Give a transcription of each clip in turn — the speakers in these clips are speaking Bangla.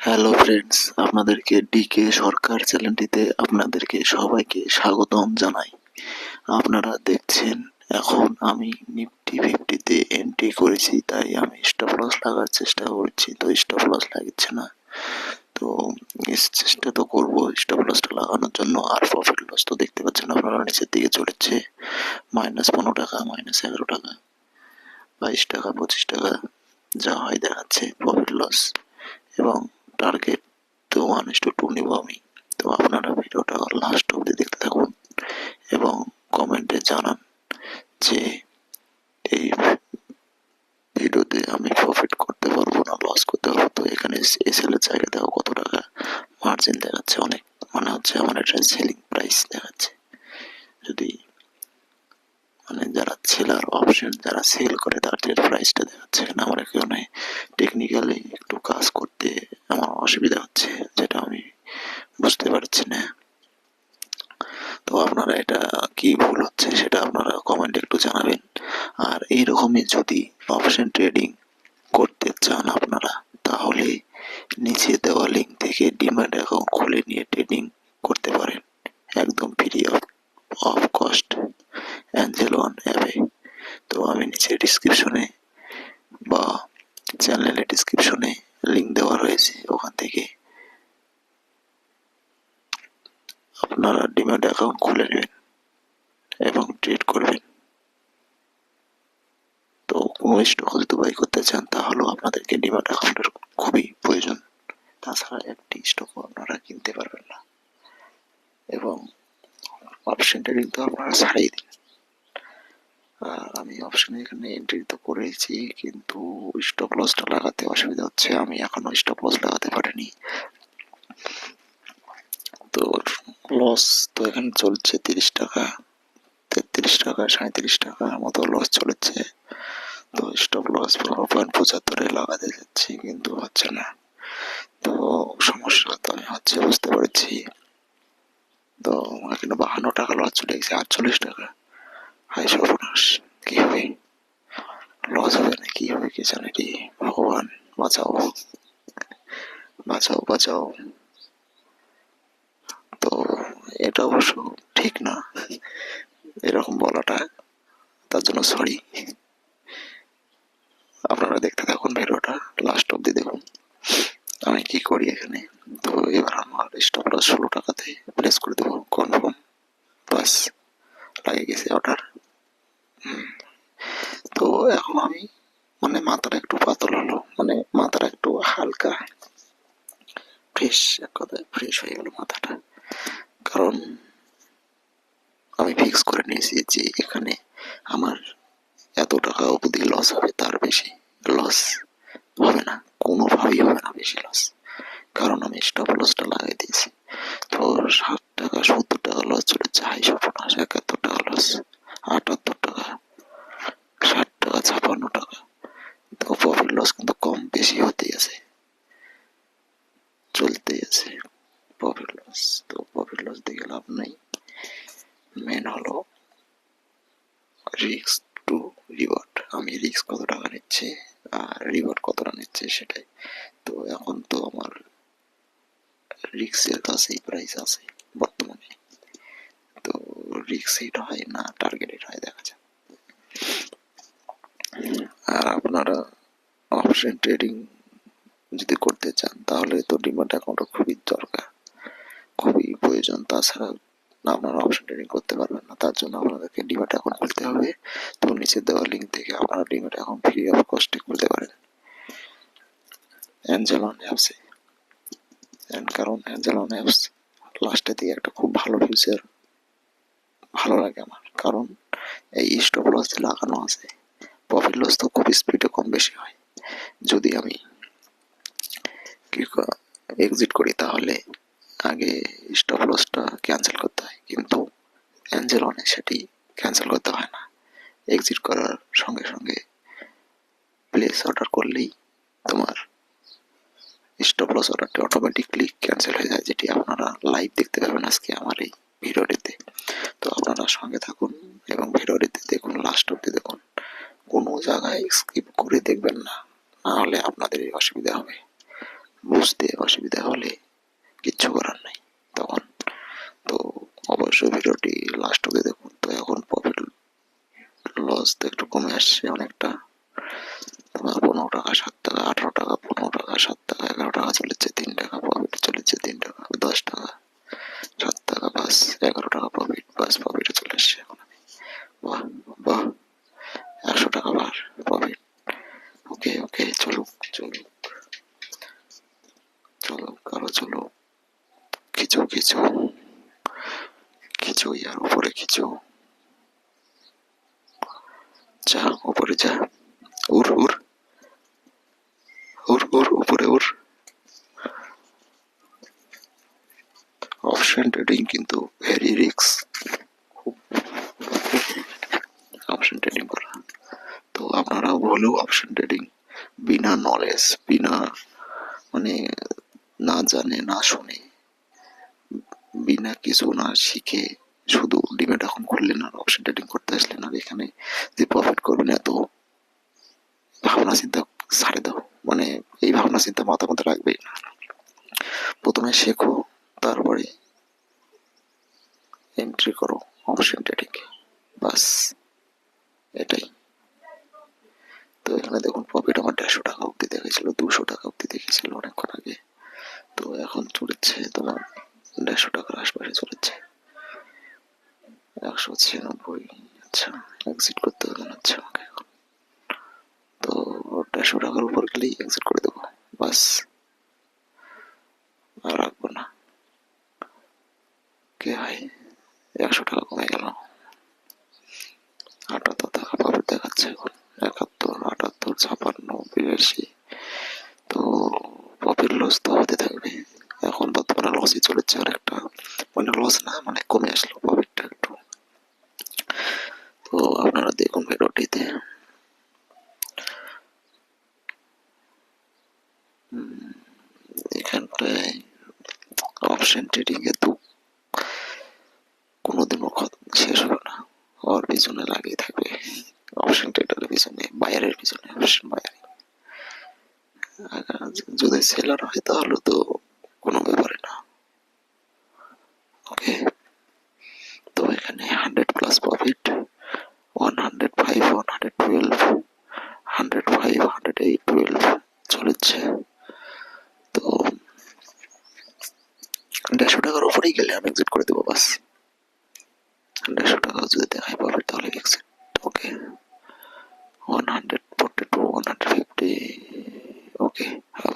হ্যালো ফ্রেন্ডস, আপনাদেরকে ডিকে সরকার চ্যানেলটিতে আপনাদেরকে সবাইকে স্বাগতম জানাই। আপনারা দেখছেন এখন আমি নিফটি ফিফটিতে এন্ট্রি করেছি, তাই আমি স্টপ লস লাগার চেষ্টা করছি, তো স্টপ লস লাগছে না। তো চেষ্টা তো করবো স্টপ লসটা লাগানোর জন্য। আর প্রফিট লস তো দেখতে পাচ্ছেন আপনারা, নিচের দিকে চলেছে। -15 টাকা, -11 টাকা, 22 টাকা, 25 টাকা, যা হয় দেখাচ্ছে প্রফিট লস। এবং টার্গেট তো 1:2 নিব আমি। তো আপনারা ভিডিওটা লাস্ট অব্দি দেখতে থাকুন এবং কমেন্টে জানান যে এই ভিডিওতে আমি প্রফিট করতে পারবো না লস করতে পারবো। তো এখানে এসএল এর জায়গা দেখো কত টাকা মার্জিন দেখাচ্ছে, অনেক, মানে হচ্ছে আমার এটা সেলিং প্রাইস দেখাচ্ছে। যদি যারা সেলার অপশন যারা সেল করে তাদের প্রাইসটা দেখাচ্ছে না, আমার এখানে টেকনিক্যালি একটু কাজ করতে আমার অসুবিধা হচ্ছে, যেটা আমি বুঝতে পারছি না। তো আপনারা এটা কি ভুল হচ্ছে সেটা আপনারা কমেন্টে একটু জানাবেন। আর এইরকমই যদি অপশন ট্রেডিং করতে চান আপনারা, তাহলে নিচে দেওয়া লিঙ্ক থেকে ডিম্যাট অ্যাকাউন্ট খুলে নিয়ে ট্রেডিং করতে পারেন একদম free of cost Angel one অ্যাপে। তো আমি নিচে ডিসক্রিপশনে বা চ্যানেলের ডিসক্রিপশনে লিঙ্ক দেওয়া রয়েছে, ওখান থেকে আপনারা ডিম্যাট অ্যাকাউন্ট খুলে নেবেন এবং ট্রেড করবেন। তো কোনো স্টক যদি বাই করতে চান, তাহলেও আপনাদেরকে ডিম্যাট অ্যাকাউন্টের খুবই প্রয়োজন। তাছাড়া একটি স্টকও আপনারা কিনতে পারবেন না। এবং অপশন ট্রেডিং তো আপনারা ছাড়িয়ে দিন। আর আমি অপশনে এখানে এন্ট্রি তো করেছি, কিন্তু স্টপ লসটা লাগাতে অসুবিধা হচ্ছে, আমি এখনো স্টপ লস লাগাতে পারিনি। তো লস তো এখানে চলছে 30 টাকা, 33 টাকা, 37 টাকা মতো লস চলেছে। তো স্টপ লস 0.75 লাগাতে যাচ্ছি, কিন্তু হচ্ছে না। তো সমস্যা তো আমি হচ্ছে বুঝতে পারছি। তো এখানে 52 টাকা লস চলে গেছে, 48 টাকা। হাই সর্বনাশ, কি হবে? লস হবে না কি হবে কে জানে রে। ভগবান বাঁচাও, বাঁচাও, বাঁচাও। তো এটা অবশ্য ঠিক না এরকম বলাটা, তার জন্য সরি। আপনারা দেখতে থাকুন ভিডিওটা লাস্ট অব্দি দেখুন আমি কি করি এখানে। তো এবার আমার স্টপ লস 16 টাকাতে প্লেস করে দেবো, কনফার্ম। বাস, লাগিয়ে গেছে অর্ডার। তো এখন আমি মাথাটা একটু পাতল হলো, মাথাটা একটু হালকা ফ্রেশ, এক কথায় ফ্রেশ হয়ে গেল মাথাটা। কারণ আমি ফিক্স করে নিয়েছি যে এখানে আমার এত টাকা অবধি লস হবে, তার বেশি লস হবে না, কোনোভাবেই হবে না বেশি লস। কারণ আমি স্টপ লসটা লাগাই দিয়েছি। তো 60 টাকা, 70 টাকা লস চলেছে, হাই সর্বনাশ। 71 টাকা লস, 78 টাকা, 60 টাকা, 56 টাকা। তো প্রফিট লস কিন্তু কম বেশি হতেই আছে, চলতেই আছে প্রফিট লস। তো প্রফিট লস দেখে লাভ নাই, মেন হলো রিস্ক টু রিওয়ার্ড। আমি রিস্ক কত টাকা নিচ্ছি আর রিওয়ার্ড কতটা নিচ্ছে সেটাই। তো এখন তো আমার রিস্কের কাছেই প্রাইস আছে বর্তমানে। তো রিস্ক হিট হয় না টার্গেট হিট হয়, দেখা যাক। আর আপনারা অপশন ট্রেডিং যদি করতে চান, তাহলে তো ডিম্যাট অ্যাকাউন্ট খুবই দরকার, খুবই প্রয়োজন। তাছাড়া আপনারা অপশন ট্রেডিং করতে পারবেন না, তার জন্য আপনাদেরকে ডিম্যাট অ্যাকাউন্ট খুলতে হবে। তো নিচে দেওয়া লিঙ্ক থেকে আপনারা ডিম্যাট অ্যাকাউন্ট ফ্রি অফ কস্টে খুলতে পারেন অ্যাঞ্জেল ওয়ান অ্যাপসে। কারণ অ্যাঞ্জেল ওয়ান অ্যাপস লাস্টের দিকে একটা খুব ভালো ফিউচার ভালো লাগে আমার, কারণ এই স্টপ লস লাগানো আছে। প্রফিট লস তো খুব স্পিডে কম বেশি হয়। যদি আমি এক্সিট করি, তাহলে আগে স্টপ লসটা ক্যান্সেল করতে হয়, কিন্তু অ্যাঞ্জেল ওয়ানে সেটি ক্যান্সেল করতে হয় না। এক্সিট করার সঙ্গে সঙ্গে প্লেস অর্ডার করলেই তোমার স্টপ লস অর্ডারটি অটোমেটিকলি ক্যান্সেল হয়ে যায়, যেটি আপনারা লাইভ দেখতে পাবেন আজকে আমার এই ভিডিওটিতে। তো আপনারা সঙ্গে থাকুন এবং ভিডিওটিতে দেখুন, লাস্ট অব্দি দেখুন, কোনো জায়গায় স্কিপ করে দেখবেন না, না হলে আপনাদেরই অসুবিধা হবে। বুঝতে অসুবিধা হলে কিচ্ছু করার নাই তখন। তো অবশ্যই ভিডিওটি লাস্ট অব্দি দেখুন। তো এখন প্রফিট লস তো একটু কমে আসছে অনেকটা। 15 টাকা, 7 টাকা, 18 টাকা, 15 টাকা, 7 টাকা, 11 টাকা চলেছে, 3 টাকা প্রফিট চলেছে, 3 টাকা, 10 টাকা, 7 টাকা, বাস 11 টাকা প্রফিট, বাস প্রফিটে চলে এসছে এখন। বাহ বাহ, 100 টাকা বার প্রফিট। ওকে ওকে, চলুক চলুক চলুক, আরো চলুক, খিচু খিচু খিচু, ইয়ার উপরে খিচু, যা উপরে যা, উড় উড় উড় উড়, উপরে উড়। অপশন ট্রেডিং কিন্তু ভেরি রিস্ক, অপশন ট্রেডিং করা। তো আপনারা ভুলেও অপশন ট্রেডিং বিনা নলেজ, বিনা মানে না জানে না শুনে, বিনা কিছু না শিখে শুধু ডিমেট অ্যাকাউন্ট খুললেন আর অপশন ট্রেডিং করতে আসলেন, আর এখানে যে প্রফিট করবেন এত ভাবনা চিন্তা ছাড়ে দাও। মানে এই ভাবনা চিন্তা মাথার মধ্যে রাখবেই না। প্রথমে শেখো, তারপরে এন্ট্রি করো অপশন ট্রেডিং, বাস এটাই। তো এখানে দেখুন প্রফিট আমার 150 টাকা অব্দি দেখেছিল, 200 টাকা অব্দি দেখেছিল অনেকক্ষণ আগে। তো এখন চলেছে তোমার 150 টাকার আশপাশে চলেছে, 196। আচ্ছা, এক্সিট করতে হবে মনে হচ্ছে আমাকে এখন। তো 150 টাকার উপর গেলেই এক্সিট করে দেবো, বাস আর রাখবো না। কে ভাই, 100 টাকা কমে গেল, 78 টাকা প্রফিট দেখাচ্ছে এখন, 71, 78, 56, 82। তো প্রফিট লস তো হতে থাকবে। এখন বর্তমানে লসই চলেছে অনেকটা, মানে লস না, মানে কমে আসলো প্রফিটটা একটু। তো আপনারা দেখুন ভিডিওটিতে, এখানটায় অপশন ট্রেডিং এ তো কোনোদিনও শেষ হবে না, ওর পিছনে লাগিয়ে থাকবে, অপশন ট্রেডারের পিছনে, বায়ারের পিছনে, অপশন বায়ার। যদি সেলার হয় তাহলে তো কোনো ব্যাপারে না। ওকে, তো এখানে 100+ প্রফিট, 105, 112, 105, 108, 12 চলেছে। তো 150 টাকার উপরেই গেলে আমি এক্সিট করে দেবো, বাস 150 টাকা যদি দেখায় প্রফিট তাহলে এক্সিট। ওকে, 142, 150, ওকে,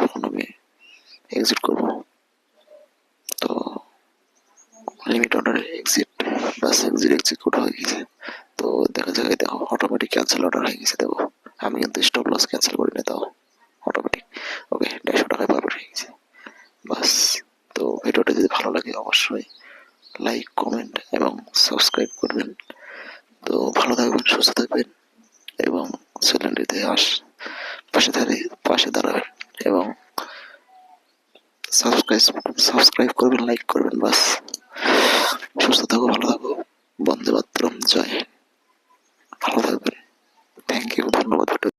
এখন আমি এক্সিট করবো। তো লিমিট অর্ডারে এক্সিট, বাস এক্সিট কোড হয়ে গেছে। তো দেখা যাক, দেখো অটোমেটিক ক্যান্সেল অর্ডার হয়ে গেছে, দেখো আমি কিন্তু স্টপ লস ক্যান্সেল করি না, তাও অটোমেটিক। ওকে, 150 টাকায় প্রফিট হয়ে গেছে, বাস। তো ভিডিওটা যদি ভালো লাগে অবশ্যই লাইক, কমেন্ট এবং সাবস্ক্রাইব করবেন। তো ভালো থাকবেন, সুস্থ থাকবেন এবং চ্যানেলটিতে পাশে দাঁড়াবেন এবং সাবস্ক্রাইব করবেন, লাইক করবেন, বাস। সুস্থ থাকো, ভালো থাকো।